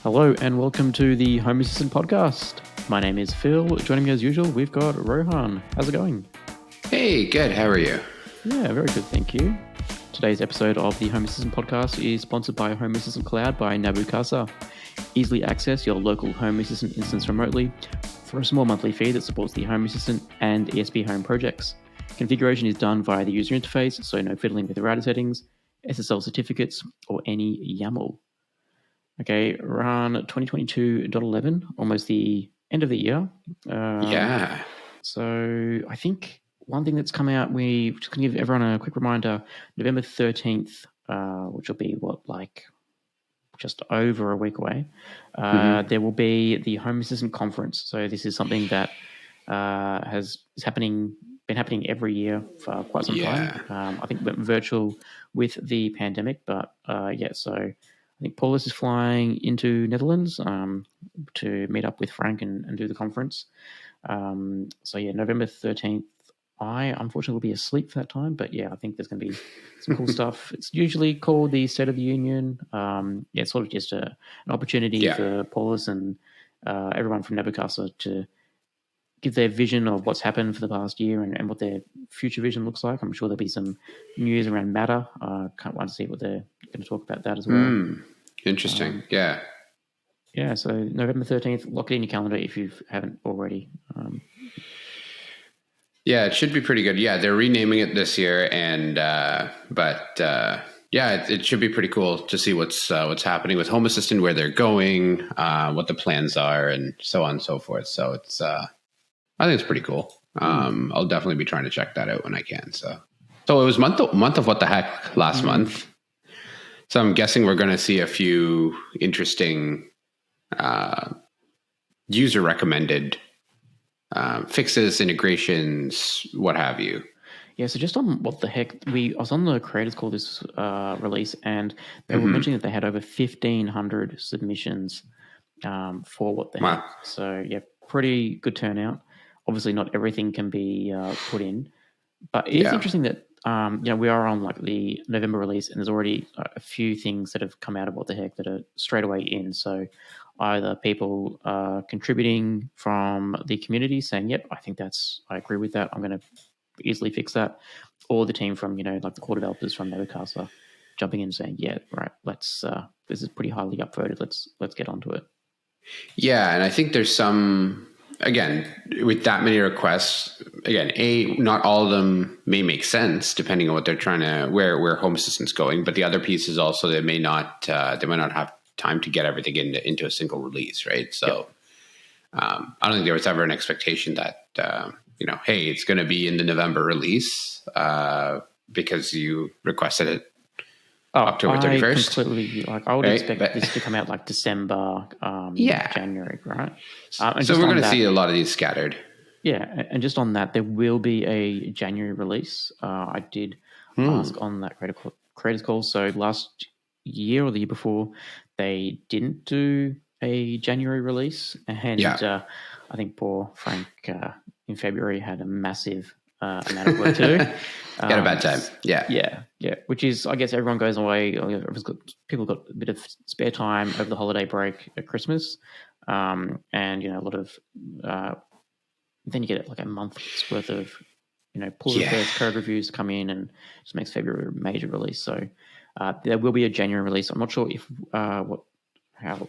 Hello and welcome to the Home Assistant Podcast. My name is Phil. Joining me as usual, we've got Rohan. How's it going? Hey, good. How are you? Yeah, very good, thank you. Today's episode of the Home Assistant Podcast is sponsored by Home Assistant Cloud by Nabukasa. Easily access your local Home Assistant instance remotely for a small monthly fee that supports the Home Assistant and ESP Home projects. Configuration is done via the user interface, so no fiddling with the router settings, SSL certificates, or any YAML. Okay, around 2022.11, almost the end of the year. Yeah. So I think one thing that's come out, we just going to give everyone a quick reminder, November 13th, which will be just over a week away, there will be the Home Assistant Conference. So this is something that been happening every year for quite some time. I think went virtual with the pandemic, but so I think Paulus is flying into Netherlands to meet up with Frank and do the conference. November 13th. I unfortunately will be asleep for that time, but yeah, I think there's going to be some cool stuff. It's usually called the State of the Union. It's sort of just an opportunity for Paulus and everyone from Nabukasa to give their vision of what's happened for the past year and what their future vision looks like. I'm sure there'll be some news around Matter. Can't wait to see what they're going to talk about that as well. Interesting. Yeah, so November 13th, lock it in your calendar if you haven't already. It should be pretty good. Yeah, they're renaming it this year, and it should be pretty cool to see what's happening with Home Assistant, where they're going, what the plans are, and so on and so forth. So it's I think it's pretty cool. I'll definitely be trying to check that out when I can. So it was month of what the heck last month. So I'm guessing we're going to see a few interesting user recommended fixes, integrations, what have you. Yeah, so just on what the heck, I was on the creators call this release, and they were mentioning that they had over 1,500 submissions for what the heck. So yeah, pretty good turnout. Obviously, not everything can be put in, but it is interesting that we are on like the November release, and there's already a few things that have come out of what the heck that are straight away in. So either people contributing from the community saying, "Yep, I agree with that. I'm going to easily fix that," or the team from like the core developers from Nabukasa jumping in and saying, "Yeah, right. Let's this is pretty highly upvoted. Let's get onto it." Yeah, and I think there's some. Again, with that many requests, not all of them may make sense depending on what they're trying to, where Home Assistant's going. But the other piece is also they might not have time to get everything into a single release, right? So I don't think there was ever an expectation that hey, it's going to be in the November release because you requested it. October 31st. I would expect this to come out like December, January, right? So we're going to see a lot of these scattered. Yeah, and just on that, there will be a January release. I did ask on that creators call. So last year or the year before, they didn't do a January release, and I think poor Frank in February had a massive amount of work to do. Got a bad time. Yeah. Which is, I guess, everyone goes away. People got a bit of spare time over the holiday break at Christmas, and a lot of. Then you get like a month's worth of, pull requests, code reviews come in, and just makes February a major release. So there will be a January release. I'm not sure if how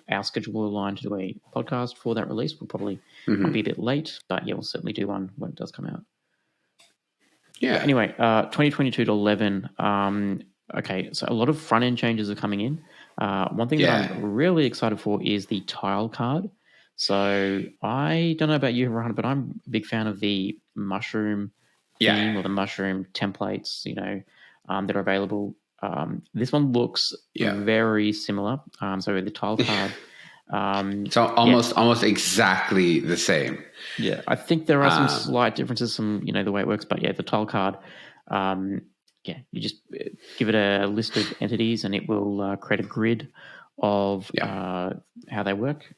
our schedule will align to do a podcast for that release. We'll probably might be a bit late, but we'll certainly do one when it does come out. Yeah. Anyway, 2022.11. Okay, so a lot of front end changes are coming in. One thing that I'm really excited for is the tile card. So I don't know about you, Rohan, but I'm a big fan of the mushroom theme or the mushroom templates, that are available. This one looks very similar. So the tile card. So almost exactly the same. Yeah, I think there are some slight differences from the way it works, but the tile card. You just give it a list of entities, and it will create a grid of how they work.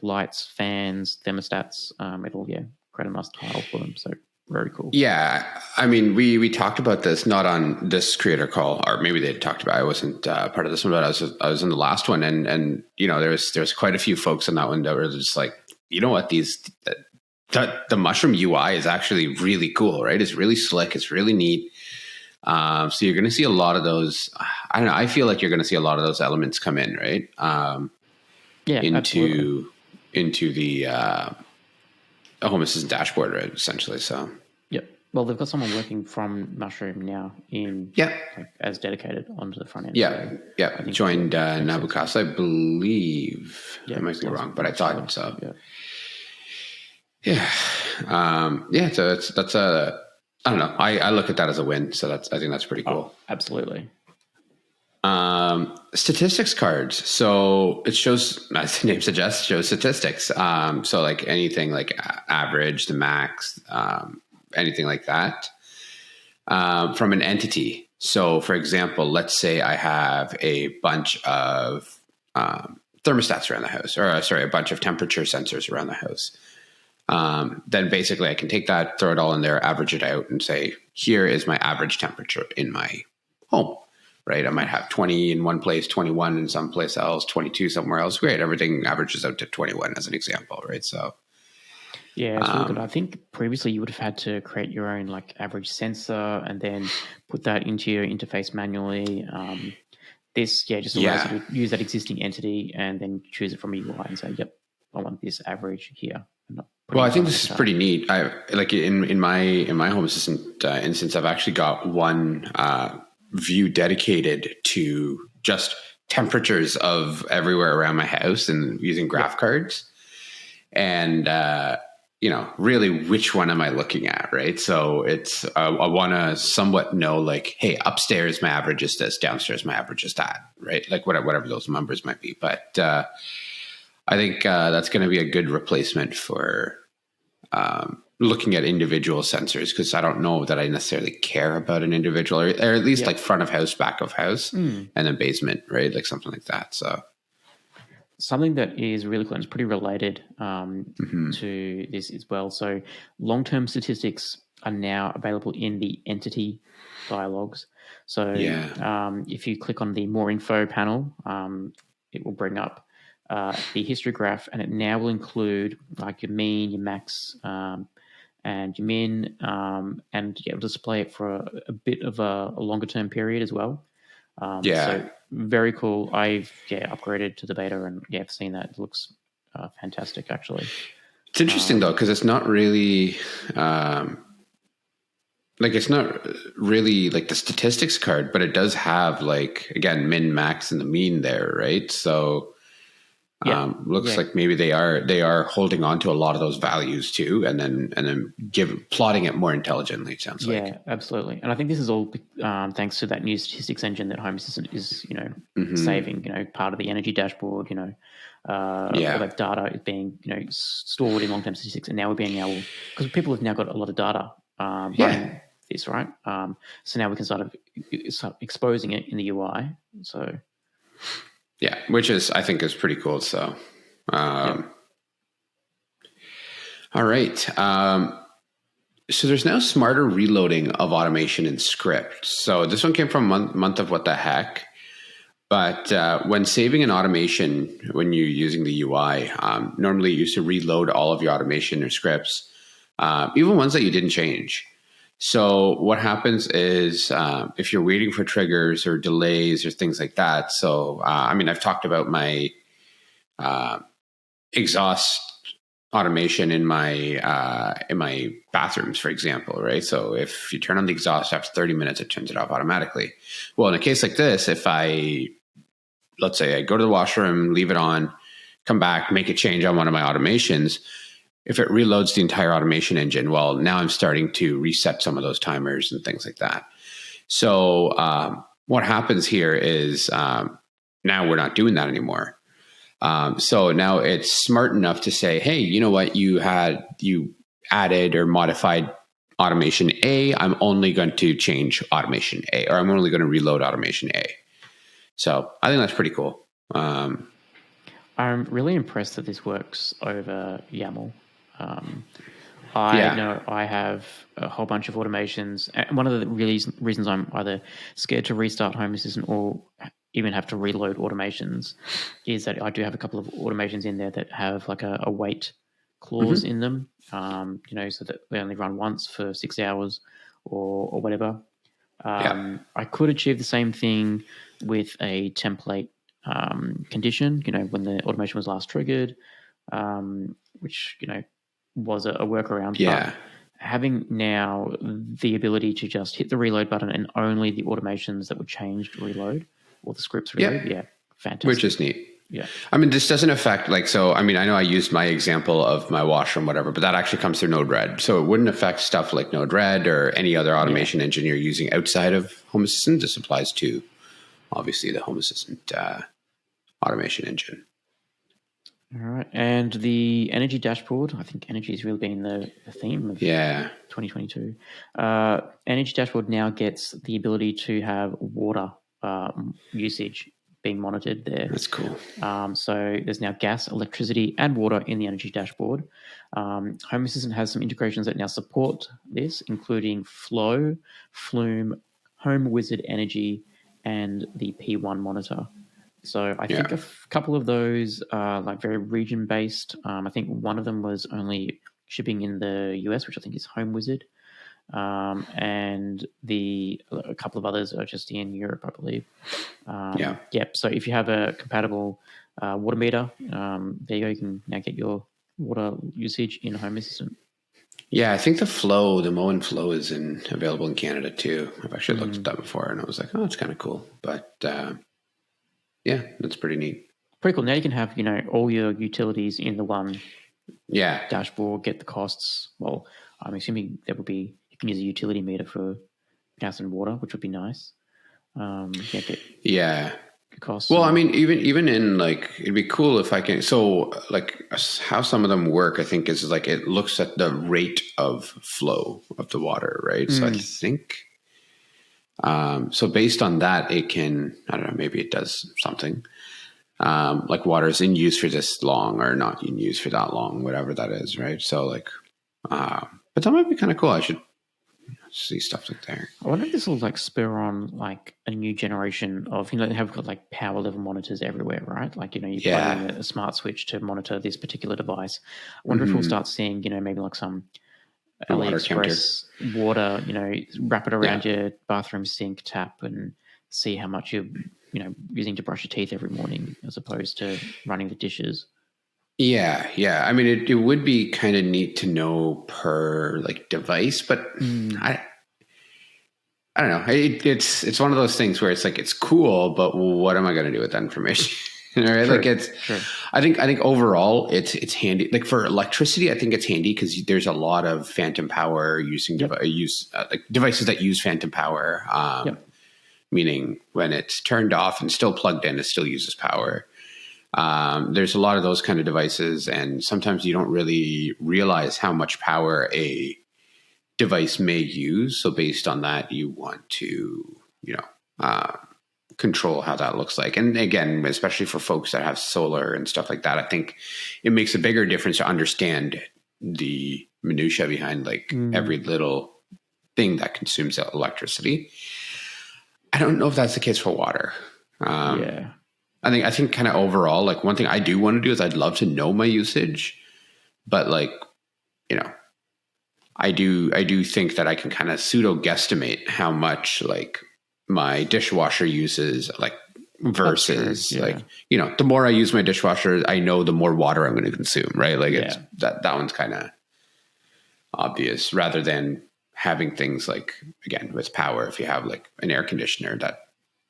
Lights, fans, thermostats. It'll create a nice tile for them. So Very cool. Yeah, I mean, we talked about this not on this creator call, or maybe they talked about it. I wasn't part of this one, but I was in the last one, and you know, there's quite a few folks on that one that were just like, you know what, the mushroom UI is actually really cool, right? It's really slick, it's really neat. So you're going to see a lot of those. I don't know. I feel like you're going to see a lot of those elements come in, right? Into the Home Assistant dashboard, right? Essentially, so. Yep. Well, they've got someone working from Mushroom now as dedicated onto the front end. Yeah, so joined Nabukasa, I believe. I might be wrong, but I thought so. Yeah. So that's a. I don't know. I look at that as a win, so I think that's pretty cool. Oh, absolutely. Statistics cards. So it shows, as the name suggests, shows statistics. So like anything like average, the max, anything like that, from an entity. So for example, let's say I have a bunch of thermostats around the house, or a bunch of temperature sensors around the house. Then basically I can take that, throw it all in there, average it out, and say, here is my average temperature in my home, right? I might have 20 in one place, 21 in some place else, 22 somewhere else. Great. Everything averages out to 21 as an example, right? So, yeah, it's really good. I think previously you would have had to create your own like average sensor and then put that into your interface manually. This just allows you to use that existing entity and then choose it from a UI and say, yep, I want this average here. Well, I think this is pretty neat. I like in my Home Assistant instance, I've actually got one view dedicated to just temperatures of everywhere around my house and using graph cards, and really which one am I looking at, right? So it's I want to somewhat know, like, hey, upstairs my average is this, downstairs my average is that, right? Like whatever those numbers might be, but. I think that's going to be a good replacement for looking at individual sensors, because I don't know that I necessarily care about an individual, or at least like front of house, back of house, and then basement, right? Like something like that. So something that is really cool and is pretty related to this as well. So long-term statistics are now available in the entity dialogues. So if you click on the more info panel, it will bring up the history graph, and it now will include like your mean, your max, and your min, and it'll display it for a bit of a longer term period as well. So very cool. I've upgraded to the beta, and I've seen that. It looks fantastic, actually. It's interesting though, because it's not really it's not really like the statistics card, but it does have like, again, min, max, and the mean there, right? So. Looks like maybe they are holding on to a lot of those values too, and then plotting it more intelligently. It sounds like. Yeah, absolutely. And I think this is all thanks to that new statistics engine that Home Assistant is saving. Part of the energy dashboard. All that data is being stored in long-term statistics, and now we're being able, because people have now got a lot of data running this, right? So now we can start exposing it in the UI. So. Yeah, which I think is pretty cool. So, all right. So there's now smarter reloading of automation in script. So this one came from month of What the Heck. But when saving an automation, when you're using the UI, normally you used to reload all of your automation or scripts, even ones that you didn't change. So what happens is if you're waiting for triggers or delays or things like that. So, I've talked about my exhaust automation in my bathrooms, for example, right? So if you turn on the exhaust after 30 minutes, it turns it off automatically. Well, in a case like this, if let's say I go to the washroom, leave it on, come back, make a change on one of my automations, if it reloads the entire automation engine, well, now I'm starting to reset some of those timers and things like that. So what happens here is now we're not doing that anymore. So now it's smart enough to say, hey, you know what? You added or modified automation A. I'm only going to change automation A, or I'm only going to reload automation A. So I think that's pretty cool. I'm really impressed that this works over YAML. I know I have a whole bunch of automations. And one of the reasons I'm either scared to restart Home Assistant or even have to reload automations is that I do have a couple of automations in there that have like a wait clause in them, so that they only run once for 6 hours or whatever. I could achieve the same thing with a template condition, when the automation was last triggered, which, was a workaround. Yeah. But having now the ability to just hit the reload button and only the automations that were changed reload or the scripts reload, fantastic. Which is neat. Yeah. I mean, this doesn't affect I know I used my example of my washer and whatever, but that actually comes through Node-RED. So it wouldn't affect stuff like Node-RED or any other automation engine you're using outside of Home Assistant. This applies to, obviously, the Home Assistant automation engine. All right. And the energy dashboard, I think energy has really been the theme of 2022. Energy dashboard now gets the ability to have water usage being monitored there. That's cool. So there's now gas, electricity, and water in the energy dashboard. Home Assistant has some integrations that now support this, including Flow, Flume, Home Wizard Energy, and the P1 monitor. So I think a couple of those are like very region-based. I think one of them was only shipping in the US, which I think is Home Wizard. And a couple of others are just in Europe, I believe. So if you have a compatible water meter, there you go. You can now get your water usage in Home Assistant. Yeah, I think the Moen Flow is available in Canada too. I've actually looked at that before, and I was like, oh, it's kind of cool. But that's pretty neat. Pretty cool. Now you can have all your utilities in the one dashboard. Get the costs. Well, I'm assuming there will be. Can use a utility meter for gas and water, which would be nice. Get costs. Well, I mean, even in it'd be cool if I can. So, how some of them work, I think, is it looks at the rate of flow of the water, right? So I think, so based on that, it can. I don't know. Maybe it does something. Water is in use for this long or not in use for that long, whatever that is, right? So, but that might be kind of cool. I should see stuff like that. I wonder if this will spur on a new generation of they have got power level monitors everywhere, right? You plug in a smart switch to monitor this particular device. I wonder if we'll start seeing maybe some AliExpress water, wrap it around your bathroom sink tap and see how much you're using to brush your teeth every morning as opposed to running the dishes. Yeah. I mean, it would be kind of neat to know per device, but I don't know. It's one of those things where it's it's cool, but what am I going to do with that information? Right? Sure. I think overall it's handy. For electricity, I think it's handy because there's a lot of phantom power using devices that use phantom power. Meaning when it's turned off and still plugged in, it still uses power. There's a lot of those kind of devices, and sometimes you don't really realize how much power a device may use. So based on that, you want to, control how that looks like. And again, especially for folks that have solar and stuff like that, I think it makes a bigger difference to understand the minutia behind every little thing that consumes electricity. I don't know if that's the case for water. I think kind of overall, one thing I do want to do is I'd love to know my usage, but I do think that I can kind of pseudo guesstimate how much my dishwasher uses versus the more I use my dishwasher, I know the more water I'm going to consume, right? It's that one's kind of obvious rather than having things again, with power, if you have an air conditioner that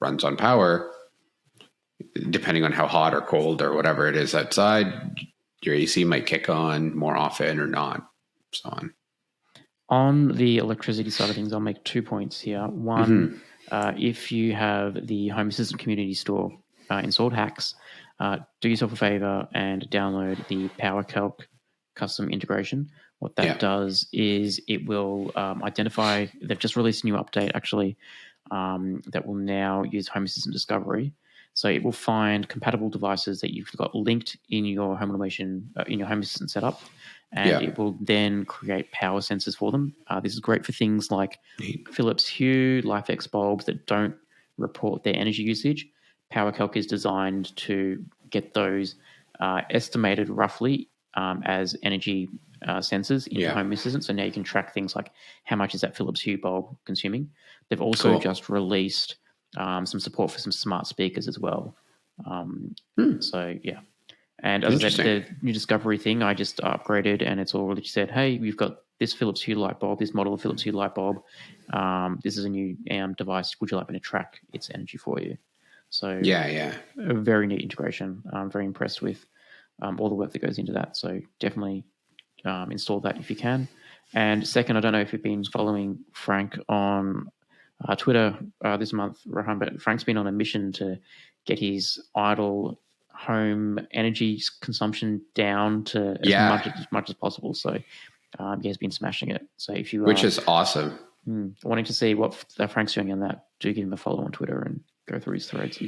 runs on power, depending on how hot or cold or whatever it is outside, your AC might kick on more often or not, so on. On the electricity side of things, I'll make 2 points here. One, if you have the Home Assistant Community Store installed, Hacks, do yourself a favor and download the PowerCalc custom integration. What that does is it will identify, they've just released a new update actually that will now use Home Assistant Discovery. So it will find compatible devices that you've got linked in your home automation, in your Home Assistant setup, and it will then create power sensors for them. This is great for things like Philips Hue, LifeX bulbs that don't report their energy usage. PowerCalc is designed to get those estimated roughly as energy sensors into Home Assistant. So now you can track things like how much is that Philips Hue bulb consuming. They've also just released some support for some smart speakers as well. So, yeah. And as I said, the new Discovery thing, I just upgraded and it's already said, hey, we've got this Philips Hue light bulb, this model of Philips Hue light bulb. This is a new device. Would you like me to track its energy for you? So a very neat integration. I'm very impressed with all the work that goes into that. So definitely install that if you can. And second, I don't know if you've been following Frank on Twitter this month, Rohan, but Frank's been on a mission to get his idle home energy consumption down to as much as possible. So he has been smashing it. So if you which is awesome. Wanting to see what Frank's doing on that, do give him a follow on Twitter and go through his threads.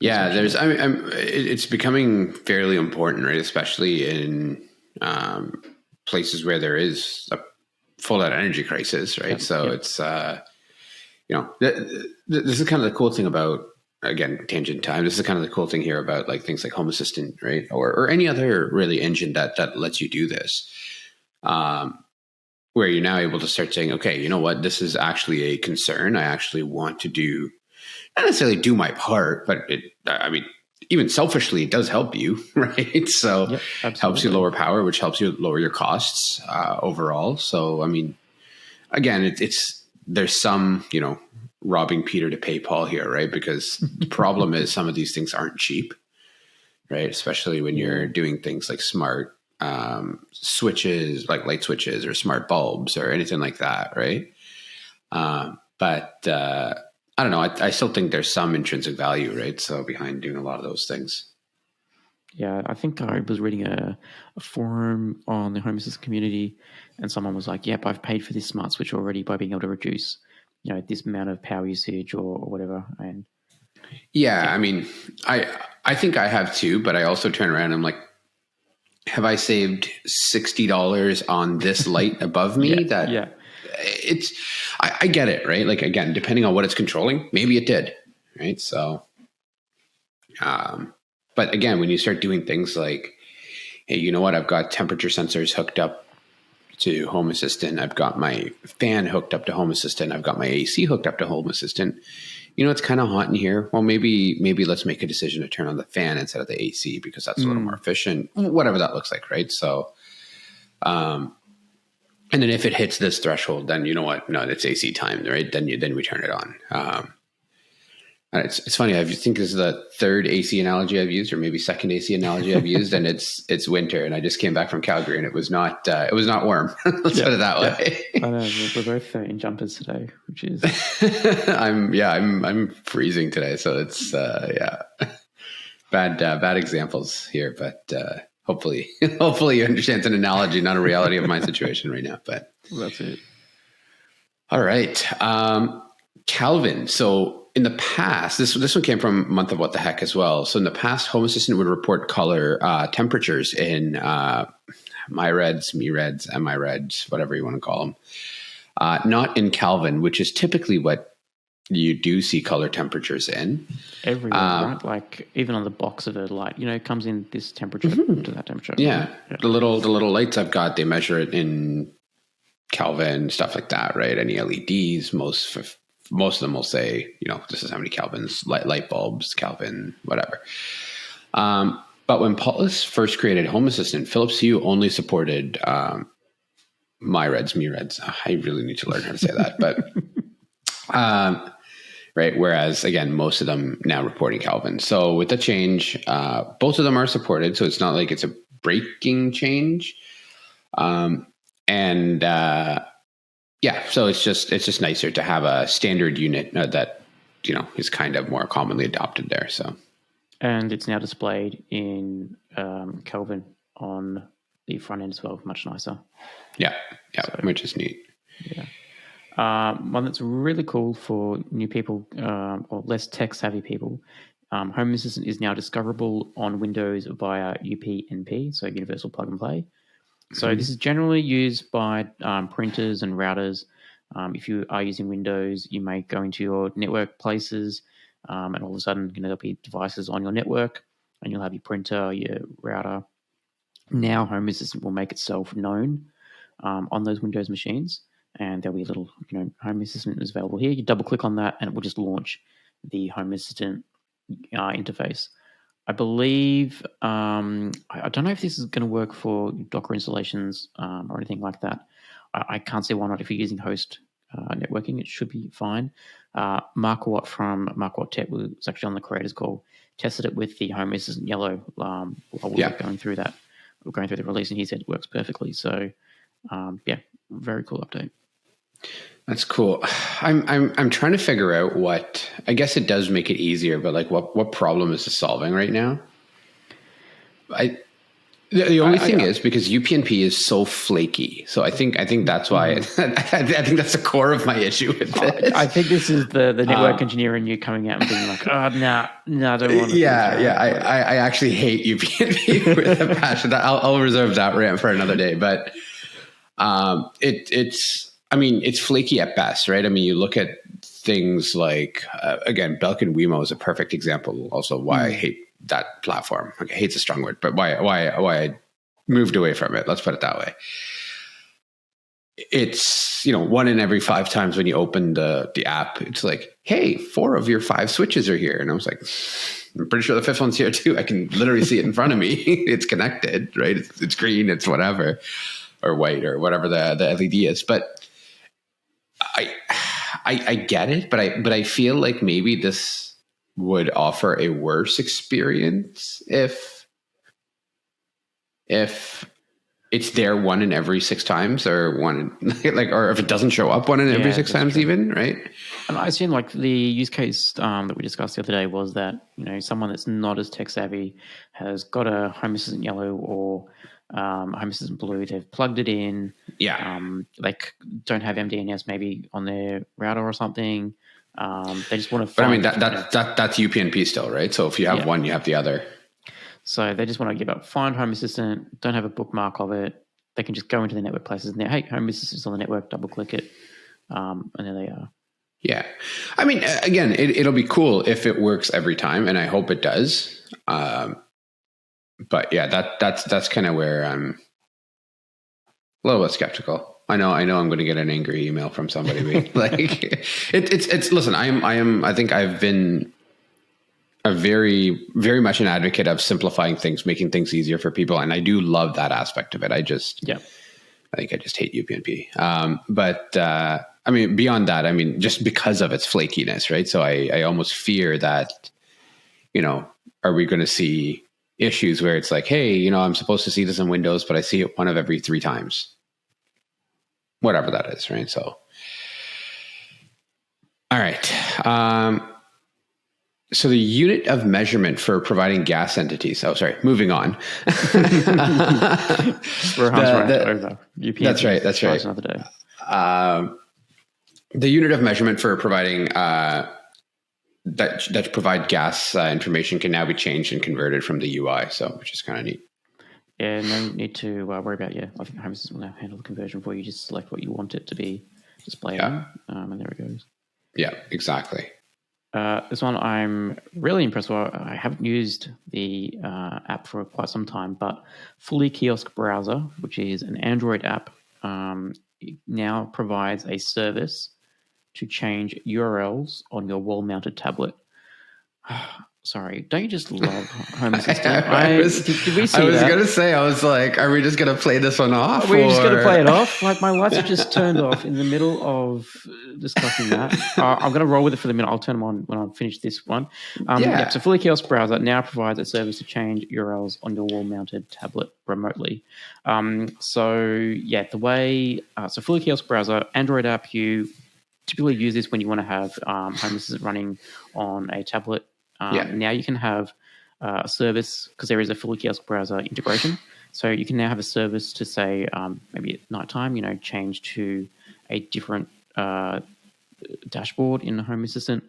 It's becoming fairly important, right? Especially in places where there is a full out energy crisis, right? It's this is kind of the cool thing about, again, tangent time. This is kind of the cool thing here about like things like Home Assistant, right? Or any other really engine that lets you do this, where you're now able to start saying, okay, you know what, this is actually a concern. I actually want to do, not necessarily do my part, but even selfishly, it does help you, right? So helps you lower power, which helps you lower your costs overall. So, I mean, again, there's some, robbing Peter to pay Paul here, right? Because the problem is some of these things aren't cheap, right? Especially when you're doing things like smart switches, like light switches or smart bulbs or anything like that, right? But I don't know. I still think there's some intrinsic value, right? So behind doing a lot of those things. Yeah, I think I was reading a forum on the Home Assistant community, and someone was like, "Yep, I've paid for this smart switch already by being able to reduce, this amount of power usage or whatever." And I mean, I think I have too, but I also turn around and I'm like, have I saved $60 on this light above me? I get it, right? Like, again, depending on what it's controlling, maybe it did, right? So, but again, when you start doing things like, hey, you know what? I've got temperature sensors hooked up to Home Assistant. I've got my fan hooked up to Home Assistant. I've got my AC hooked up to Home Assistant. It's kind of hot in here. Well, maybe let's make a decision to turn on the fan instead of the AC because that's a little more efficient, whatever that looks like, right? So, and then if it hits this threshold, then you know what? No, it's AC time, right? Then we turn it on. It's funny. I think this is the third AC analogy I've used, or maybe second AC analogy I've used, and it's winter, and I just came back from Calgary, and it was not warm. Let's put it that way. I know we're both in jumpers today, which is I'm freezing today, so it's bad examples here, but hopefully you understand it's an analogy, not a reality of my situation right now. But that's it. All right, Kelvin. So in the past, this one came from Month of What the Heck as well. So in the past, Home Assistant would report color temperatures in MyReds, MeReds, MIReds, whatever you want to call them. Not in Kelvin, which is typically what you do see color temperatures in. Everywhere, right? Like even on the box of a light, it comes in this temperature to that temperature. Yeah. The little lights I've got, they measure it in Kelvin, stuff like that, right? Any LEDs, most of them will say, this is how many Kelvins, light bulbs, Kelvin, whatever. But when Paulus first created Home Assistant, Philips Hue only supported MyReds, MeReds. I really need to learn how to say that. But right, whereas, again, most of them now reporting Kelvin. So with the change, both of them are supported. So it's not like it's a breaking change. So it's just nicer to have a standard unit that is kind of more commonly adopted there. So, and it's now displayed in Kelvin on the front end as well, much nicer. Yeah, which is neat. Yeah, one that's really cool for new people or less tech savvy people. Home Assistant is now discoverable on Windows via UPnP, so Universal Plug and Play. So this is generally used by printers and routers. If you are using Windows, you may go into your network places, and all of a sudden, there'll be devices on your network, and you'll have your printer, your router. Now, Home Assistant will make itself known on those Windows machines, and there'll be a little, Home Assistant is available here. You double click on that, and it will just launch the Home Assistant interface. I believe, I don't know if this is going to work for Docker installations or anything like that. I can't see why not. If you're using host networking, it should be fine. Mark Watt from Mark Watt Tech was actually on the creators call, tested it with the Home Assistant Yellow while we were going through that. We're going through the release, and he said it works perfectly. So, very cool update. That's cool. I'm trying to figure out what. I guess it does make it easier, but like, what problem is it solving right now? The only thing is because UPnP is so flaky. So I think that's why. I think that's the core of my issue with this. I think this is the network engineer in you coming out and being like, "Oh, no, I don't want to." Yeah. I actually hate UPnP with a passion. I'll reserve that rant for another day. But it's flaky at best, right? I mean, you look at things like again, Belkin Wemo is a perfect example. Also, why I hate that platform. Okay, hate's a strong word, but why I moved away from it. Let's put it that way. It's, 1 in every 5 times when you open the app, it's like, hey, 4 of your 5 switches are here. And I was like, I'm pretty sure the 5th one's here too. I can literally see it in front of me. It's connected, right? It's green, it's whatever, or white, or whatever the LED is. But I get it, but I feel like maybe this would offer a worse experience if it's there 1 in every 6 times, or or if it doesn't show up 1 in every 6 times, even, right? And I assume like the use case that we discussed the other day was that someone that's not as tech savvy has got a Home Assistant Yellow or Home Assistant Blue. They've plugged it in. Yeah. Like don't have MDNS maybe on their router or something. They just want to. But I mean that's UPnP still, right? So if you have one, you have the other. So they just want to give up, find Home Assistant, don't have a bookmark of it. They can just go into the network places and hey, Home Assistant's on the network, double click it, and there they are. Yeah. I mean, again, it'll be cool if it works every time, and I hope it does. But yeah, that's kind of where I'm a little bit skeptical. I know I'm going to get an angry email from somebody. Like it's listen, I think I've been a very, very much an advocate of simplifying things, making things easier for people. And I do love that aspect of it. I think I just hate UPnP. But I mean, beyond that, I mean, just because of its flakiness, right? So I almost fear that, are we going to see issues where it's like, hey, I'm supposed to see this in Windows, but I see it 1 of every 3 times. Whatever that is, right? So, all right. So the unit of measurement for providing gas entities. Oh, sorry. Moving on. That's right. Another day. The unit of measurement for providing that provide gas information can now be changed and converted from the UI. So, which is kind of neat. Yeah, no need to worry about. I think Home Assistant will now handle the conversion for you. Just select what you want it to be displayed on, and there it goes. Yeah, exactly. This one I'm really impressed with. I haven't used the app for quite some time, but Fully Kiosk Browser, which is an Android app, now provides a service to change URLs on your wall-mounted tablet. Sorry, don't you just love Home Assistant? Did we see that? I was going to say, I was like, are we just going to play this one off? Are we just going to play it off? Like, my lights are just turned off in the middle of discussing that. I'm going to roll with it for the minute. I'll turn them on when I finish this one. So Fully Kiosk Browser now provides a service to change URLs on your wall-mounted tablet remotely. The way... so Fully Kiosk Browser, Android app, you typically use this when you want to have Home Assistant running on a tablet. Now you can have a service, because there is a Fully Kiosk Browser integration. So you can now have a service to say, maybe at nighttime, change to a different dashboard in the Home Assistant.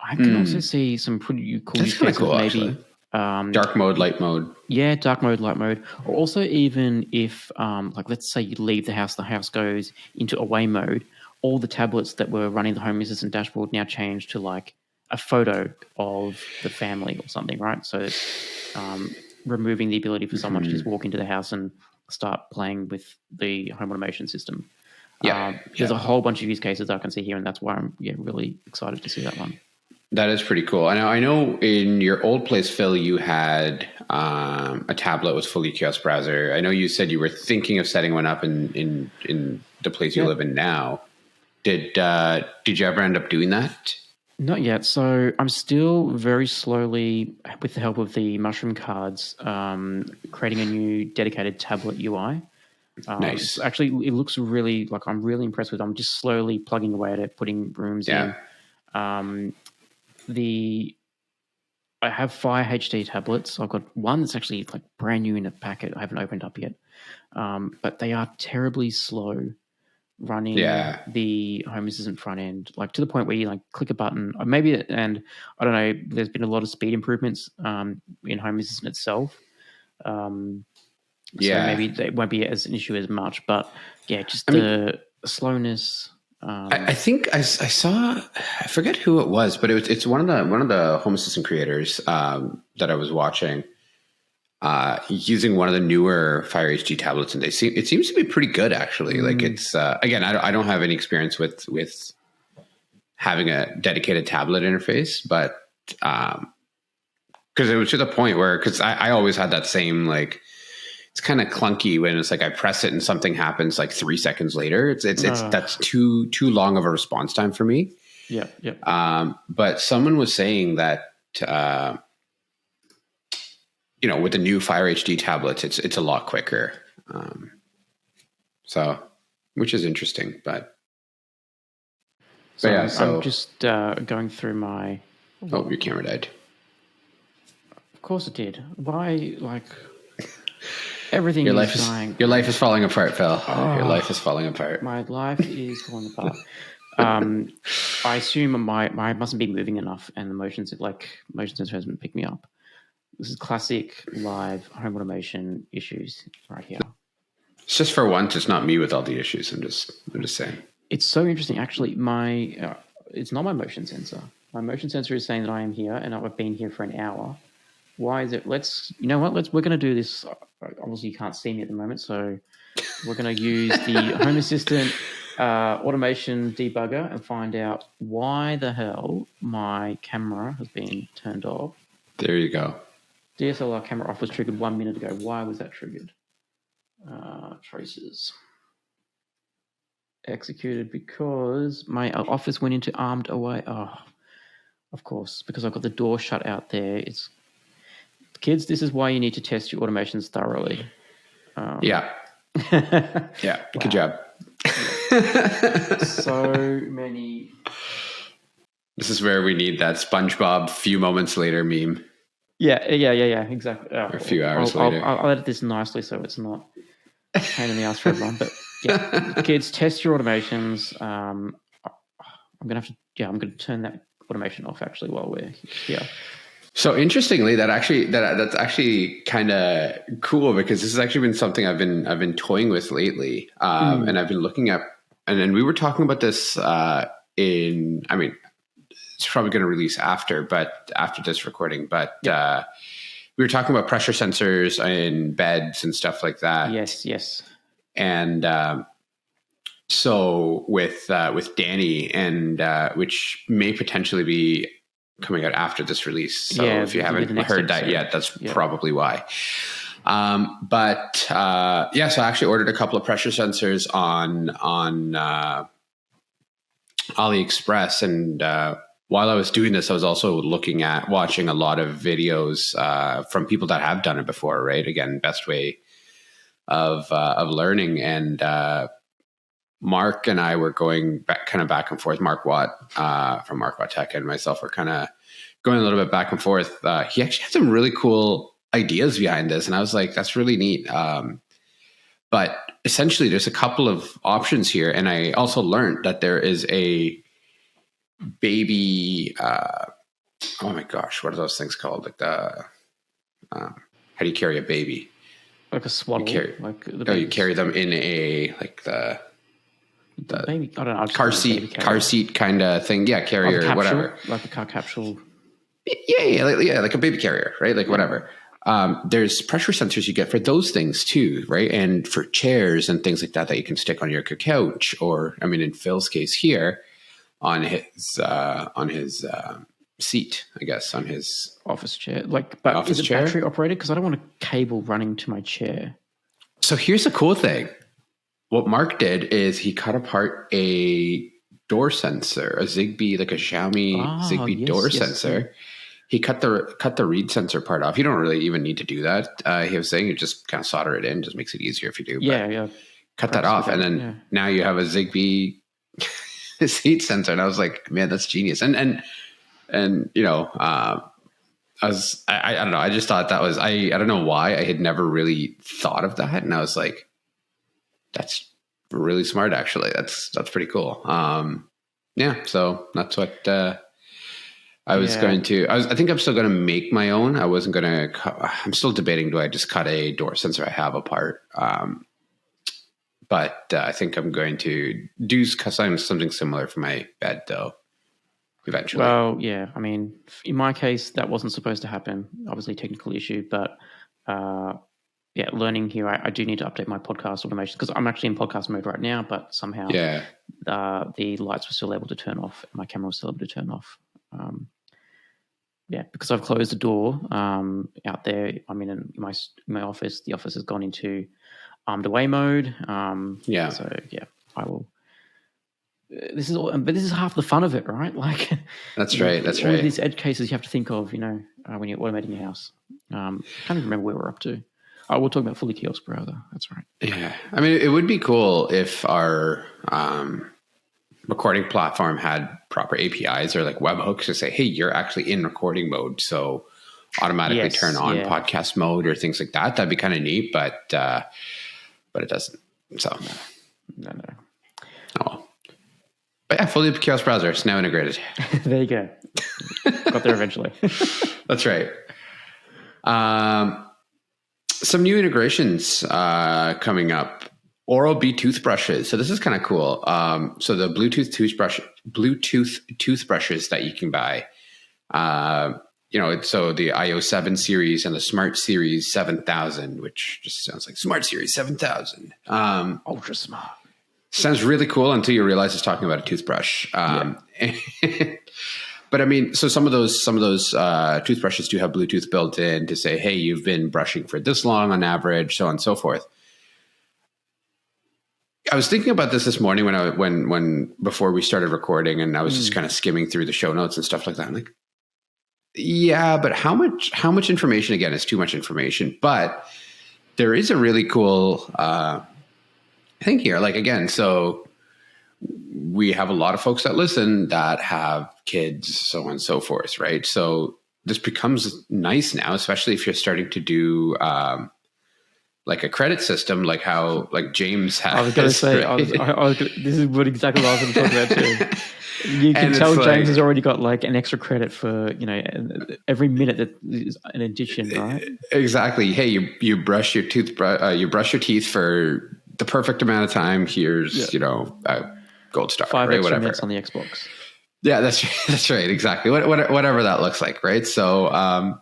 I can also see some pretty cool use cases. Maybe Dark mode, light mode. Yeah, dark mode, light mode. Or also even if, like, let's say you leave the house goes into away mode, all the tablets that were running the Home Assistant dashboard now change to like a photo of the family or something, right? So it's removing the ability for someone to just walk into the house and start playing with the home automation system. There's a whole bunch of use cases I can see here, and that's why I'm really excited to see that one. That is pretty cool. I know in your old place, Phil, you had a tablet with fully Kiosk browser. I know you said you were thinking of setting one up in the place you live in now. Did you ever end up doing that? Not yet. So I'm still very slowly, with the help of the mushroom cards, creating a new dedicated tablet UI. Nice. Actually, it looks really like I'm really impressed with it. I'm just slowly plugging away at it, putting rooms in. I have 5 HD tablets. I've got one that's actually like brand new in a packet. I haven't opened up yet, but they are terribly slow running the Home Assistant front end, like to the point where you like click a button, or maybe, and I don't know. There's been a lot of speed improvements in Home Assistant itself. So maybe it won't be as an issue as much, but the slowness. I think I saw, I forget who it was, but it's one of the Home Assistant creators that I was watching using one of the newer Fire HD tablets, and it seems to be pretty good actually. Like it's again, I don't have any experience with having a dedicated tablet interface, but because it was to the point where I always had that same like. It's kind of clunky when it's like I press it and something happens like 3 seconds later. It's that's too long of a response time for me. Yeah. But someone was saying that with the new Fire HD tablets, it's a lot quicker. So which is interesting, but I'm just going through my. Oh, your camera died. Of course it did. Why everything your is life dying. Your life is falling apart, Phil. Your life is falling apart. My life is falling apart. I assume my mustn't be moving enough, and the motion sensor hasn't picked me up. This is classic live home automation issues right here. It's just for once, it's not me with all the issues. I'm just saying. It's so interesting, actually. It's not my motion sensor. My motion sensor is saying that I am here, and I've been here for an hour. Why is it? We're going to do this. Obviously, you can't see me at the moment, so we're going to use the Home Assistant automation debugger and find out why the hell my camera has been turned off. There you go. DSLR camera off was triggered 1 minute ago. Why was that triggered? Traces. Executed because my office went into armed away. Oh, of course, because I've got the door shut out there. Kids, this is why you need to test your automations thoroughly. Yeah. Good job. So many. This is where we need that SpongeBob few moments later meme. Yeah, exactly. Or a few hours later. I'll edit this nicely so it's not a pain in the ass for everyone. But yeah, kids, test your automations. I'm going to turn that automation off actually while we're here. So interestingly, that's actually kind of cool because this has actually been something I've been toying with lately, and I've been looking at. And then we were talking about this it's probably going to release after this recording, but we were talking about pressure sensors in beds and stuff like that. Yes. And so with Danny, and which may potentially be coming out after this release. So if you haven't heard that yet, that's probably why. So I actually ordered a couple of pressure sensors on AliExpress. And while I was doing this, I was also watching a lot of videos from people that have done it before, right? Again, best way of learning. And Mark and I were going back and forth. Mark Watt from Mark Watt Tech and myself were kind of going a little bit back and forth. He actually had some really cool ideas behind this, and I was like, "That's really neat." But essentially, there's a couple of options here, and I also learned that there is a baby. Oh my gosh, what are those things called? Like how do you carry a baby? Like a swaddle. You carry them in a the baby. I don't know. Car seat kind of thing. Yeah, carrier, capsule, whatever. Like a car capsule. Yeah, like a baby carrier, right? Like whatever. There's pressure sensors you get for those things too, right? And for chairs and things like that you can stick on your couch, or I mean, in Phil's case here, on his seat, I guess, on his office chair. But is it battery operated? Because I don't want a cable running to my chair. So here's the cool thing. What Mark did is he cut apart a door sensor, a Zigbee, like a Xiaomi Zigbee door sensor. Yeah. He cut the reed sensor part off. You don't really even need to do that. He was saying you just kind of solder it in, just makes it easier if you do. Yeah. Cut that off, and then now you have a Zigbee seat sensor. And I was like, man, that's genius. And you know, I don't know. I just thought that was I don't know why I had never really thought of that, and I was like, that's really smart, actually. That's pretty cool. Yeah, so that's what I was going to. I think I'm still going to make my own. I wasn't going to. I'm still debating. Do I just cut a door sensor I have apart? But I think I'm going to do something similar for my bed, though. Eventually. Well, yeah. I mean, in my case, that wasn't supposed to happen. Obviously, technical issue, but. Yeah, learning here, I do need to update my podcast automation because I'm actually in podcast mode right now, but somehow the lights were still able to turn off. And my camera was still able to turn off. Because I've closed the door out there. I mean, in my office, the office has gone into armed away mode. So, I will. This is half the fun of it, right? Like that's right. That's all right. Of these edge cases you have to think of, when you're automating your house. I can't even remember where we're up to. Oh, we'll talk about fully Kiosk browser. That's right. Yeah. I mean, it would be cool if our recording platform had proper APIs or like webhooks to say, hey, you're actually in recording mode. So automatically turn on podcast mode or things like that. That'd be kind of neat, but it doesn't. So no. Oh, well. But yeah, fully Kiosk browser. It's now integrated. There you go. Got there eventually. That's right. Some new integrations coming up. Oral-B toothbrushes. So this is kind of cool. So the Bluetooth toothbrushes that you can buy. So the IO7 series and the Smart Series 7000, which just sounds like Smart Series 7000. Ultra smart. Sounds really cool until you realize it's talking about a toothbrush. But I mean, so some of those toothbrushes do have Bluetooth built in to say, hey, you've been brushing for this long on average, so on and so forth. I was thinking about this morning when before we started recording, and I was just kind of skimming through the show notes and stuff like that. I'm like, yeah, but how much information? Again, is too much information. But there is a really cool thing here. Like again, so. We have a lot of folks that listen that have kids, so on and so forth, right? So this becomes nice now, especially if you're starting to do like a credit system, like how like James has. I was going to say, right? This is exactly what I was going to talk about too. You can tell James has already got like an extra credit for every minute that is an addition, right? Exactly. Hey, you brush your you brush your teeth for the perfect amount of time. Here's gold star, 5 right? extra minutes on the Xbox. Yeah, that's right. Exactly. Whatever that looks like, right? So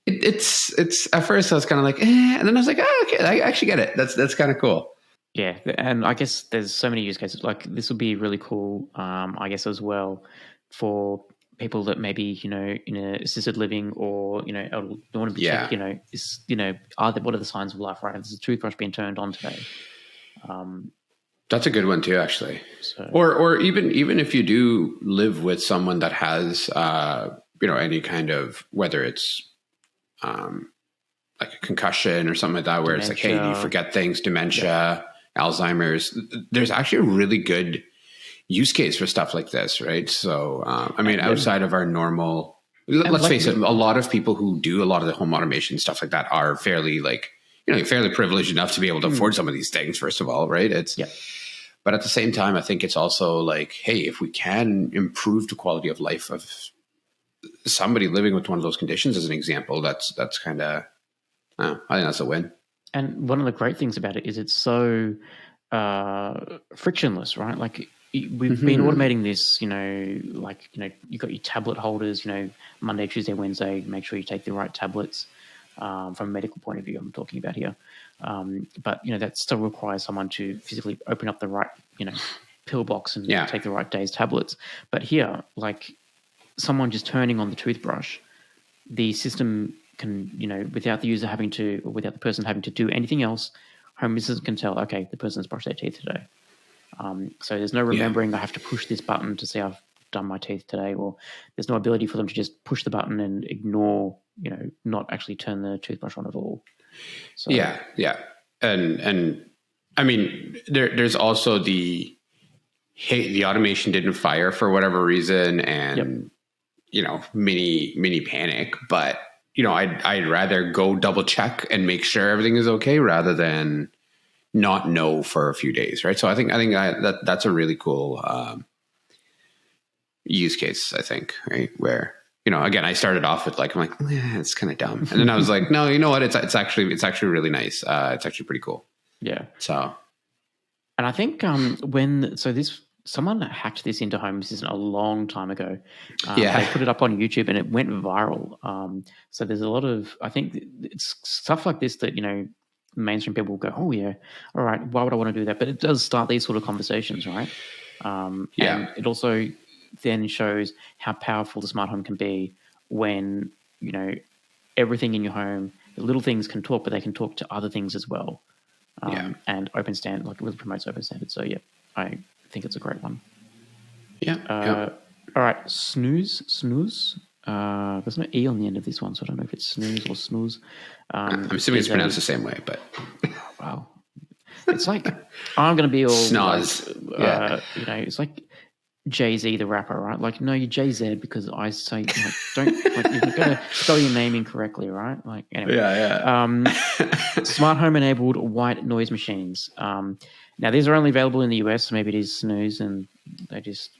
it's at first I was kind of like, and then I was like, oh, okay, I actually get it. That's kind of cool. Yeah, and I guess there's so many use cases. Like this would be really cool, I guess, as well for people that maybe in a assisted living or elderly, they want to be checked. What are the signs of life? Right? There's a toothbrush being turned on today. That's a good one too, actually. So, or even if you do live with someone that has any kind of, whether it's like a concussion or something like that, where dementia. It's like, hey, you forget things, dementia, Alzheimer's. There's actually a really good use case for stuff like this, right? So, outside of our normal, let's face it, a lot of people who do a lot of the home automation stuff like that are fairly fairly privileged enough to be able to afford some of these things, first of all, right? But at the same time, I think it's also like, hey, if we can improve the quality of life of somebody living with one of those conditions as an example, that's kind of, I think that's a win. And one of the great things about it is it's so frictionless, right? Like we've been automating this, you've got your tablet holders, Monday, Tuesday, Wednesday, make sure you take the right tablets from a medical point of view, I'm talking about here. But, that still requires someone to physically open up the right, pill box and take the right day's tablets. But here, like someone just turning on the toothbrush, the system can, without the person having to do anything else, Home Assistant can tell, okay, the person's brushed their teeth today. So there's no remembering I have to push this button to say I've done my teeth today, or there's no ability for them to just push the button and ignore, not actually turn the toothbrush on at all. So, yeah. And I mean, there's also the automation didn't fire for whatever reason, and mini panic, but I'd rather go double check and make sure everything is okay rather than not know for a few days, right? So I think that's a really cool use case, I think, right? Where, again, I started off with like, I'm like, it's kind of dumb. And then I was like, no, you know what? It's actually really nice. It's actually pretty cool. Yeah. So. And I think someone hacked this into Home Assistant a long time ago. They put it up on YouTube and it went viral. So there's a lot of, I think it's stuff like this that, mainstream people will go, oh yeah, all right, why would I want to do that? But it does start these sort of conversations, right? And it also then shows how powerful the smart home can be when, everything in your home, the little things can talk, but they can talk to other things as well. And open standard, like it really promotes open standards. So yeah, I think it's a great one. Yeah. All right, Snooze. There's no E on the end of this one, so I don't know if it's Snooze or Snooze. I'm assuming it's pronounced the same way, but wow, it's like I'm going to be all Snooze. It's like Jay-Z the rapper, right? Like, no, you're Jay-Z because I say don't like you've got to spell your name incorrectly, right? Like anyway, smart home enabled white noise machines. Now these are only available in the US, so maybe it is Snooze, and they just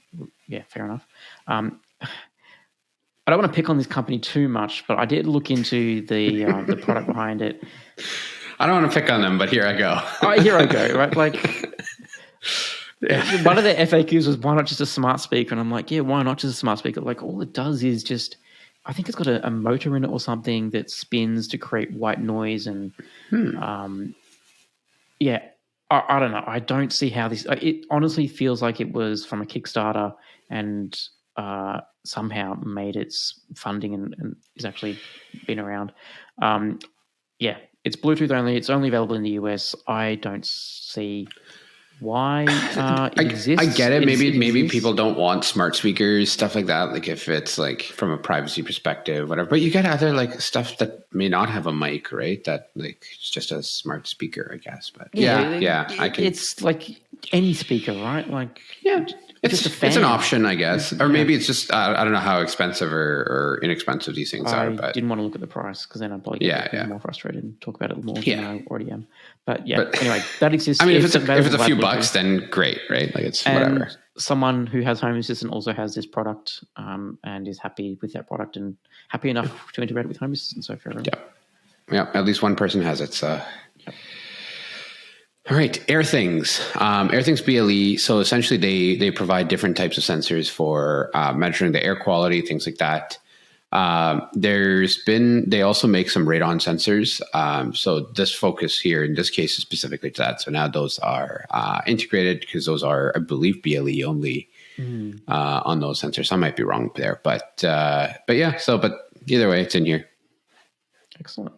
fair enough. I don't want to pick on this company too much, but I did look into the product behind it. I don't want to pick on them, but here I go. Here I go, right? Like, one of the FAQs was, why not just a smart speaker? And I'm like, yeah, why not just a smart speaker? Like, all it does is just, I think it's got a motor in it or something that spins to create white noise. And, I don't know. I don't see how this, it honestly feels like it was from a Kickstarter and somehow made its funding and is actually been around. It's Bluetooth only. It's only available in the US. I don't see why it exists. I get it. Maybe people don't want smart speakers, stuff like that. Like if it's like from a privacy perspective, whatever. But you get other like stuff that may not have a mic, right? That like it's just a smart speaker, I guess. But I can. It's like any speaker, right? Like it's just a fan. It's an option, I guess. Or maybe it's just I don't know how expensive or inexpensive these things are. But didn't want to look at the price because then I'd probably get more frustrated and talk about it more than I already am. But anyway, that exists. I mean, if it's a few bucks, then great, right? Like it's whatever. Someone who has Home Assistant also has this product and is happy with that product and happy enough to integrate it with Home Assistant. So fair enough. Yeah. At least one person has it. So. All right, AirThings. AirThings BLE. So essentially, they provide different types of sensors for measuring the air quality, things like that. They also make some radon sensors. So this focus here in this case is specifically to that. So now those are integrated because those are, I believe, BLE only on those sensors. I might be wrong there, but either way, it's in here. Excellent.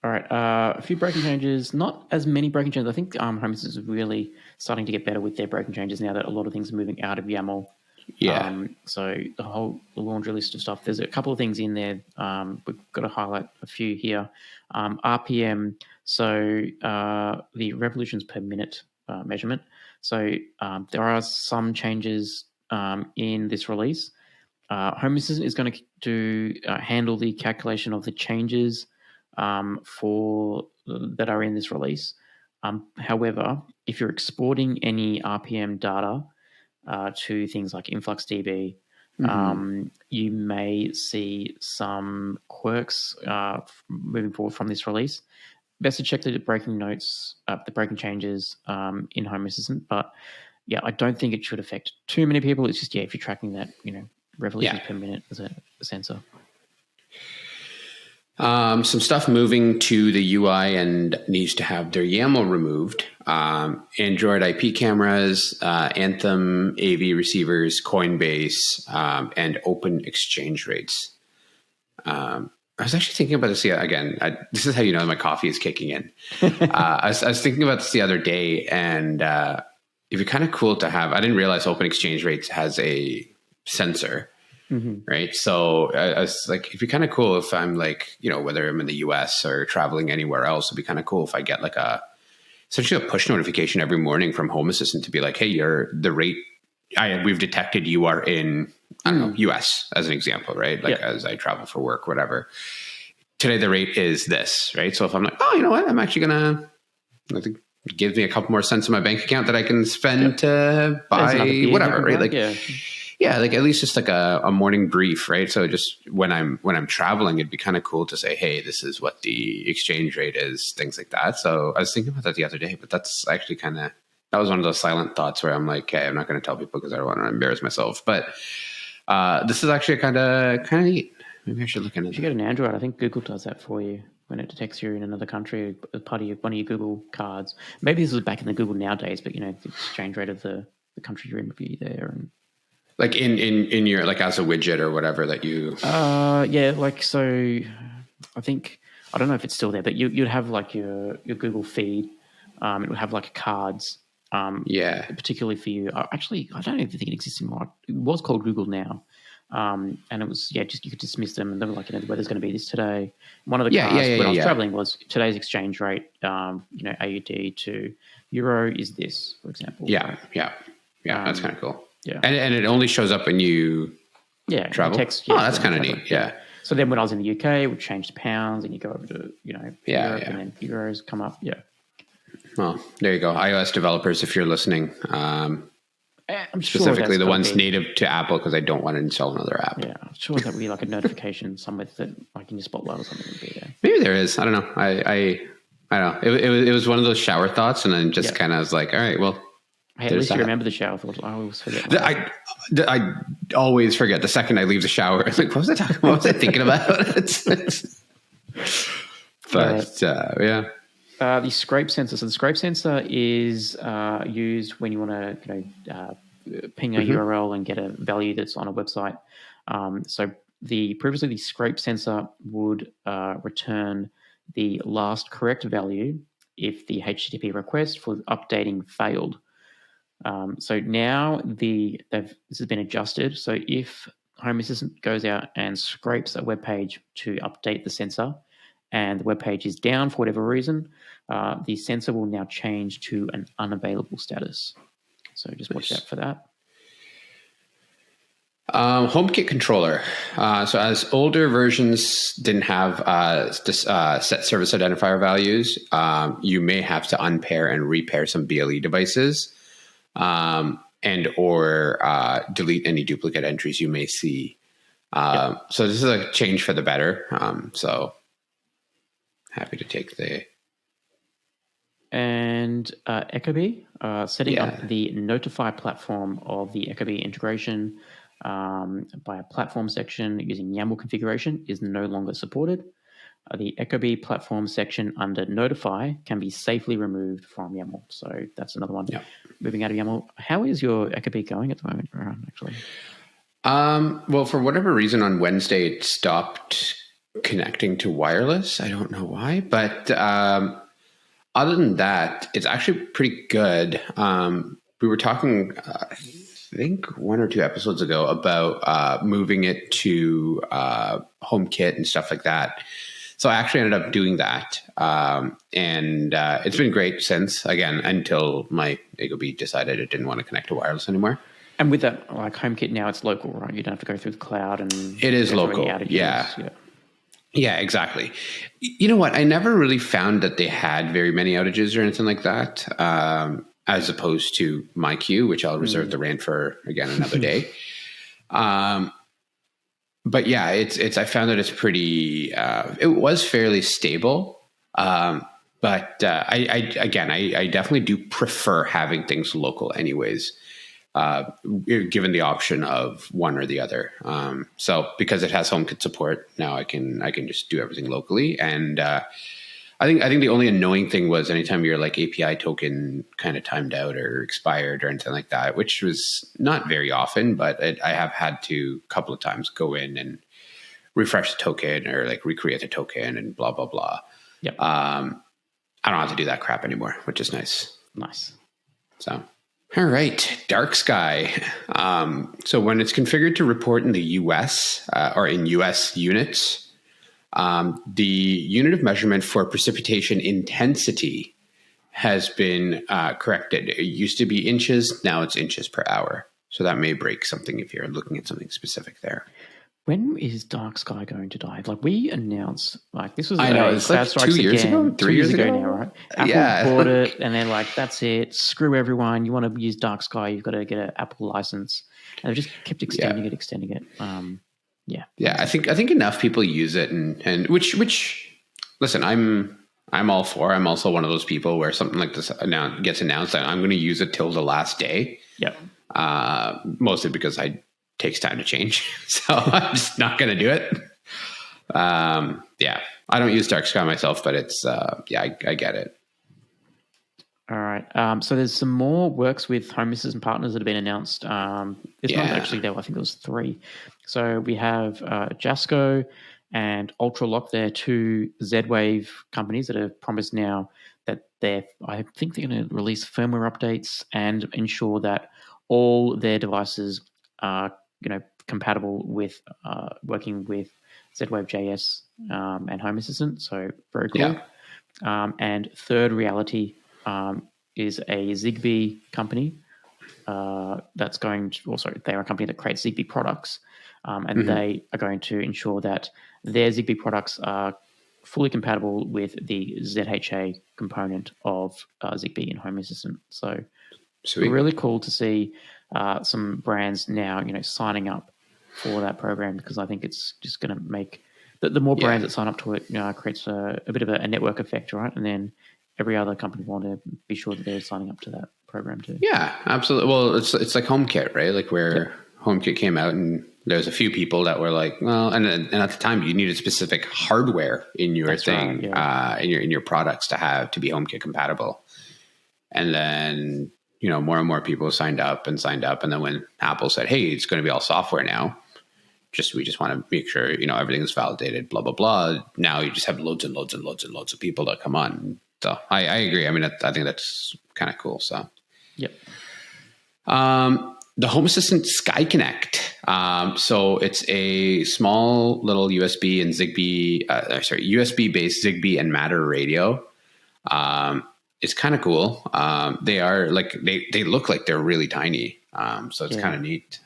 All right, a few braking changes. Not as many braking changes. I think Home Assistant is really starting to get better with their braking changes now that a lot of things are moving out of YAML. So the laundry list of stuff. There's a couple of things in there. We've got to highlight a few here. RPM. So the revolutions per minute measurement. So there are some changes in this release. Home Assistant is going to handle the calculation of the changes that are in this release. However, if you're exporting any RPM data to things like InfluxDB, You may see some quirks moving forward from this release. Best to check the breaking notes, the breaking changes in Home Assistant. But yeah, I don't think it should affect too many people. It's just, if you're tracking that, revolutions per minute as a sensor. Some stuff moving to the UI and needs to have their YAML removed. Android IP cameras, Anthem AV receivers, Coinbase, and open exchange rates. I was actually thinking about this again. This is how you know my coffee is kicking in. I was thinking about this the other day, and it'd be kind of cool to have. I didn't realize open exchange rates has a sensor. Right. So I was like, it'd be kind of cool if I'm like, whether I'm in the US or traveling anywhere else, it'd be kind of cool if I get like essentially a push notification every morning from Home Assistant to be like, hey, we've detected you are in, I don't know, US as an example, right? Like as I travel for work, whatever. Today, the rate is this, right? So if I'm like, oh, you know what? I'm actually going to, give me a couple more cents in my bank account that I can spend to buy whatever, right? Like, yeah, like at least just like a morning brief, right? So just when I'm traveling, it'd be kind of cool to say, hey, this is what the exchange rate is, things like that. So I was thinking about that the other day, but that's actually that was one of those silent thoughts where I'm like, hey, I'm not going to tell people because I don't want to embarrass myself. But this is actually kind of neat. Maybe I should look into it. If you get an Android, I think Google does that for you when it detects you're in another country as part of one of your Google cards. Maybe this was back in the Google Now days, but the exchange rate of the country you're in would be there. And like in your, like as a widget or whatever that you... so I think, I don't know if it's still there, but you'd have like your Google feed. It would have like cards, particularly for you. Actually, I don't even think it exists anymore. It was called Google Now. And it was, just you could dismiss them, and they were like, the weather's going to be this today. One of the cards when I was traveling was today's exchange rate, AUD to euro is this, for example. Yeah, that's kind of cool. Yeah. And it only shows up when you travel? Text, that's kind of neat. Yeah. So then when I was in the UK, it would change to pounds, and you go over to, Europe, and then euros come up. Yeah. Well, there you go. iOS developers, if you're listening, I'm specifically sure the ones native to Apple, because I don't want to install another app. Yeah, I'm sure that would be like a notification somewhere that like in your Spotlight or something would be there. Maybe there is. I don't know. I don't know. It was one of those shower thoughts, and then just kind of was like, all right, well. Hey, at least you remember the shower thought. I always forget. I always forget the second I leave the shower. Like, what was I talking about? What was I thinking about? The scrape sensor. So the scrape sensor is used when you want to, ping a URL and get a value that's on a website. So previously the scrape sensor would return the last correct value if the HTTP request for updating failed. So now this has been adjusted. So if Home Assistant goes out and scrapes a web page to update the sensor, and the web page is down for whatever reason, the sensor will now change to an unavailable status. So just watch out for that. HomeKit controller. So as older versions didn't have set service identifier values, you may have to unpair and repair some BLE devices. And or delete any duplicate entries you may see. So this is a change for the better. So happy to take the... And Ecobee, setting up the Notify platform of the Ecobee integration by a platform section using YAML configuration is no longer supported. The Ecobee platform section under Notify can be safely removed from YAML. So that's another one. Yep. Moving out of YAML. How is your Ecobee going at the moment, Rohan, actually? Well, for whatever reason, on Wednesday, it stopped connecting to wireless. I don't know why. But other than that, it's actually pretty good. We were talking, I think, 1 or 2 episodes ago about moving it to HomeKit and stuff like that. So I actually ended up doing that. And it's been great since, again, until my Ecobee decided it didn't want to connect to wireless anymore. And with that, like HomeKit now, it's local, right? You don't have to go through the cloud. And it is local. Yeah, exactly. You know what? I never really found that they had very many outages or anything like that, as opposed to MyQ, which I'll reserve the rant for, again, another day. But yeah, I found that it's pretty, it was fairly stable. But I definitely do prefer having things local anyways, given the option of one or the other. So because it has HomeKit support, now I can just do everything locally. And I think the only annoying thing was anytime your like API token kind of timed out or expired or anything like that, which was not very often, but I have had to a couple of times go in and refresh the token or like recreate the token and blah blah blah. Yep. I don't have to do that crap anymore, which is nice. Nice. So, all right, dark sky. So when it's configured to report in the US or in US units, the unit of measurement for precipitation intensity has been corrected. It used to be inches, now it's inches per hour. So that may break something if you're looking at something specific there. When is dark sky going to die? Like we announced, like this was I know it's like 2 years ago, 3 years ago now, right? Apple bought it, and they're like, "That's it. Screw everyone. You want to use dark sky? You've got to get an Apple license." And they just kept extending it. Yeah. I think enough people use it, and which listen, I'm all for. I'm also one of those people where something like this gets announced, and I'm going to use it till the last day. Yeah. Mostly because takes time to change, so I'm just not going to do it. I don't use dark sky myself, but it's I get it. All right. So there's some more works with Home Assistant partners that have been announced. This month actually, I think it was 3. So we have Jasco and Ultralock. They're 2 Z-Wave companies that have promised now that I think they're going to release firmware updates and ensure that all their devices are compatible with working with Z-Wave JS and Home Assistant. So very cool. Yeah. And Third Reality is a Zigbee company that's going to also, they're a company that creates Zigbee products, and they are going to ensure that their Zigbee products are fully compatible with the ZHA component of Zigbee in Home Assistant. So Sweet. Really cool to see some brands now, signing up for that program, because I think it's just going to make the more brands that sign up to it, creates a bit of a network effect, right? And then every other company want to be sure that they're signing up to that program too. Yeah, absolutely. Well, it's like HomeKit, right? Like where HomeKit came out, and there's a few people that were like, well, and at the time you needed specific hardware in your thing, in your products to be HomeKit compatible. And then more and more people signed up, and then when Apple said, "Hey, it's going to be all software now," we just want to make sure everything is validated, blah blah blah. Now you just have loads and loads and loads and loads of people that come on. So I agree. I mean, I think that's kind of cool. So, yep. The Home Assistant Sky Connect. So it's a small little USB and Zigbee, USB based Zigbee and Matter radio. It's kind of cool. They are like, they look like they're really tiny. So it's kind of neat.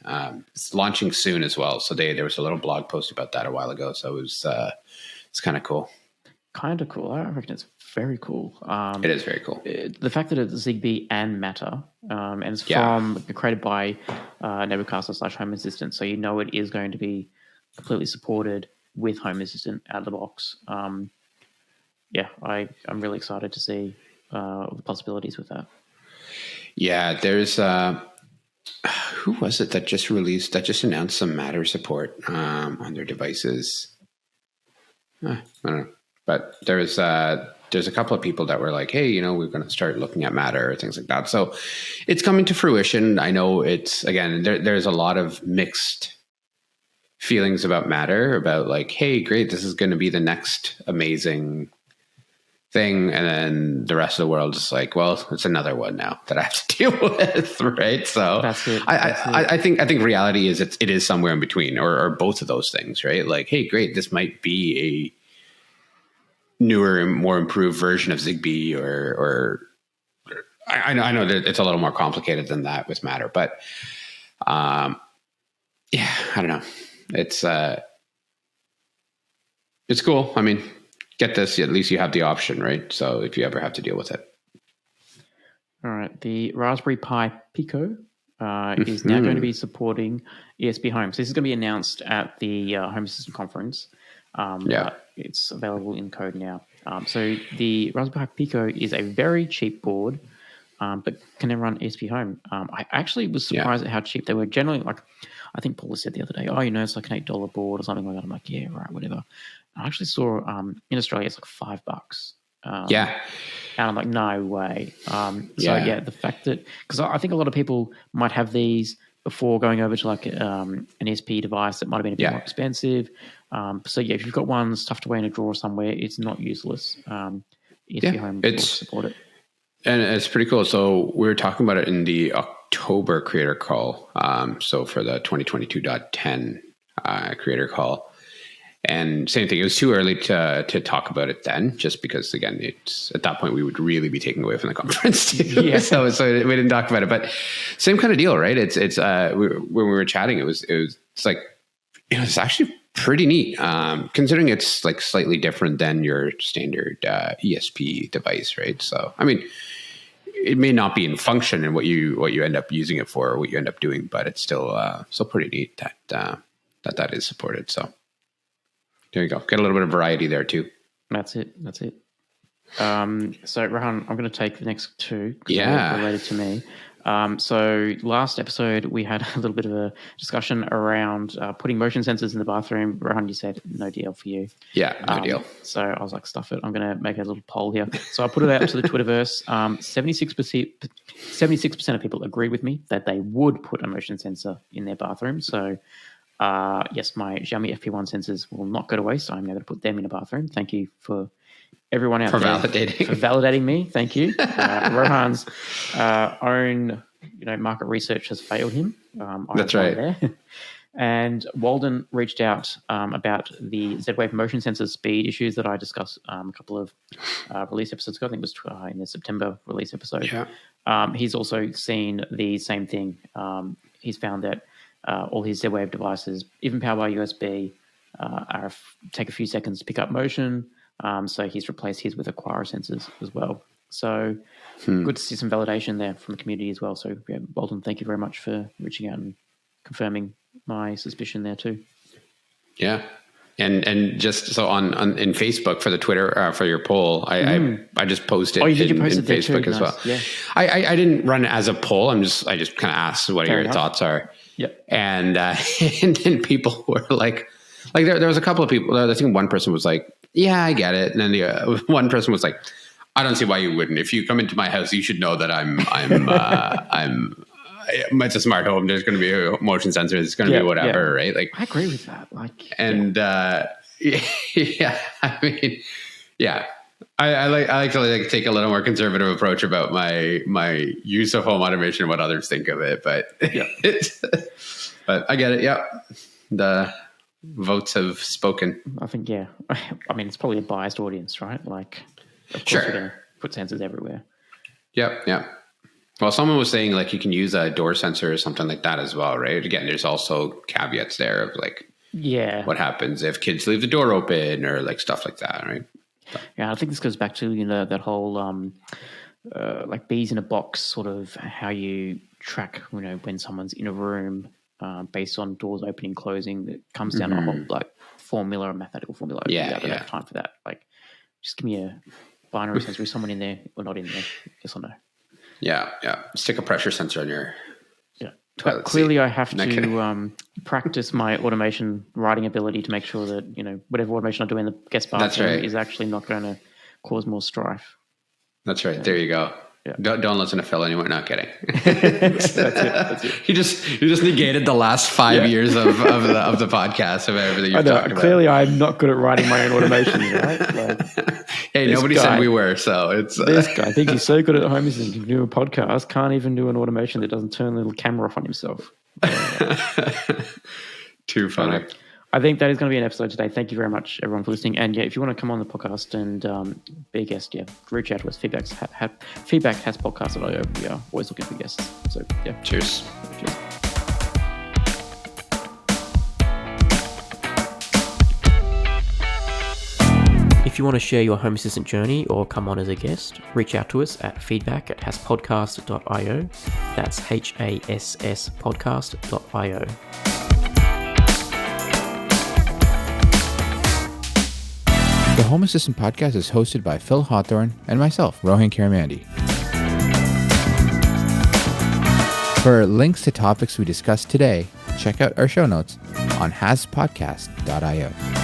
It's launching soon as well. So there was a little blog post about that a while ago. So it's kind of cool. Kind of cool. I reckon it's very cool. It is very cool. The fact that it's Zigbee and Matter, and it's created by Nebuchadnezzar / Home Assistant, so it is going to be completely supported with Home Assistant out of the box. I'm really excited to see the possibilities with that. Yeah, there's who was it that just announced some Matter support on their devices? I don't know. But there's a couple of people that were like, hey, we're going to start looking at Matter or things like that. So it's coming to fruition. I know it's, again, there's a lot of mixed feelings about Matter, about like, hey, great, this is going to be the next amazing thing. And then the rest of the world is like, well, it's another one now that I have to deal with, right? So that's it. I think reality is it is somewhere in between, or both of those things, right? Like, hey, great, this might be a newer and more improved version of Zigbee, or I know that it's a little more complicated than that with Matter, but I don't know. It's cool. I mean, get this, at least you have the option, right? So if you ever have to deal with it. All right. The Raspberry Pi Pico is now going to be supporting ESP Home. So this is going to be announced at the Home Assistant Conference. But it's available in code now. So the Raspberry Pi Pico is a very cheap board, but can then run ESP Home. I actually was surprised at how cheap they were. Generally, like I think Paula said the other day, it's like an $8 board or something like that. I'm like, yeah, right, whatever. I actually saw in Australia it's like $5. And I'm like, no way. The fact that, because I think a lot of people might have these before going over to like an ESP device that might have been a bit more expensive. If you've got one stuffed away in a drawer somewhere, it's not useless. ESP Home will support it. And it's pretty cool. So we were talking about it in the October creator call. So for the 2022.10 creator call. And same thing, it was too early to talk about it then, just because, again, it's at that point we would really be taking away from the conference too. Yeah. So we didn't talk about it, but same kind of deal, right? It's when we were chatting, it's like, it's actually pretty neat, considering it's like slightly different than your standard ESP device, right? So, I mean, it may not be in function in what you end up using it for or what you end up doing, but it's still pretty neat that is supported. So there you go. Get a little bit of variety there too. That's it. So Rohan, I'm going to take the next two because they're related to me. So last episode we had a little bit of a discussion around putting motion sensors in the bathroom. Rohan, you said no deal for you. Yeah, no deal. So I was like, stuff it. I'm going to make a little poll here. So I put it out to the Twitterverse. 76% of people agreed with me that they would put a motion sensor in their bathroom. So yes, my Xiaomi FP1 sensors will not go to waste. I'm going to put them in a bathroom. Thank you for everyone out there for validating me. Thank you. Rohan's own market research has failed him. That's right. There. And Walden reached out about the Z-Wave motion sensor speed issues that I discussed a couple of release episodes ago. I think it was in the September release episode. Yeah. He's also seen the same thing. He's found that all his Z-Wave devices, even powered by USB, take a few seconds to pick up motion. So he's replaced his with Acquire sensors as well. So good to see some validation there from the community as well. So Bolton, thank you very much for reaching out and confirming my suspicion there too. Yeah. And just so on in Facebook for the Twitter for your poll, I just posted in Facebook as well. Yeah. I didn't run it as a poll. I just kind of asked what your thoughts are. Yep. And then people were like there was a couple of people. I think one person was like, "Yeah, I get it," and then the one person was like, "I don't see why you wouldn't. If you come into my house, you should know that I'm it's a smart home. There's going to be a motion sensor. It's going to be whatever, right?" Like, I agree with that. I mean, yeah. I like to take a little more conservative approach about my use of home automation and what others think of it, but but I get it. Yeah, the votes have spoken. I think I mean, it's probably a biased audience, right? Like, of course we're going to put sensors everywhere. Yep. Well, someone was saying like you can use a door sensor or something like that as well, right? Again, there's also caveats there of like, what happens if kids leave the door open or like stuff like that, right? Yeah, I think this goes back to that whole like bees in a box sort of how you track when someone's in a room based on doors opening, closing. That comes down to a whole like formula, a mathematical formula. I don't have time for that. Like, just give me a binary sensor. Is someone in there or not in there? Yes or no? Yeah. Stick a pressure sensor on your. But clearly, I have to practice my automation writing ability to make sure that whatever automation I do in the guest bathroom is actually not going to cause more strife. That's right. There you go. Yeah. Don't listen to Phil anymore. Not kidding. That's it. You just negated the last 5 years of the podcast of everything you've talked about. Clearly, I'm not good at writing my own automations, right? Like, hey, nobody said we were, so it's this guy thinks he's so good at home. He can do a podcast, can't even do an automation that doesn't turn the little camera off on himself. Too funny. I think that is going to be an episode today. Thank you very much, everyone, for listening. And if you want to come on the podcast and be a guest, reach out to us. feedback@podcast.io. We are always looking for guests. So, Cheers. If you want to share your Home Assistant journey or come on as a guest, reach out to us at feedback@hasspodcast.io. That's HASS podcast.io. The Home Assistant Podcast is hosted by Phil Hawthorne and myself, Rohan Karamandi. For links to topics we discussed today, check out our show notes on hasspodcast.io.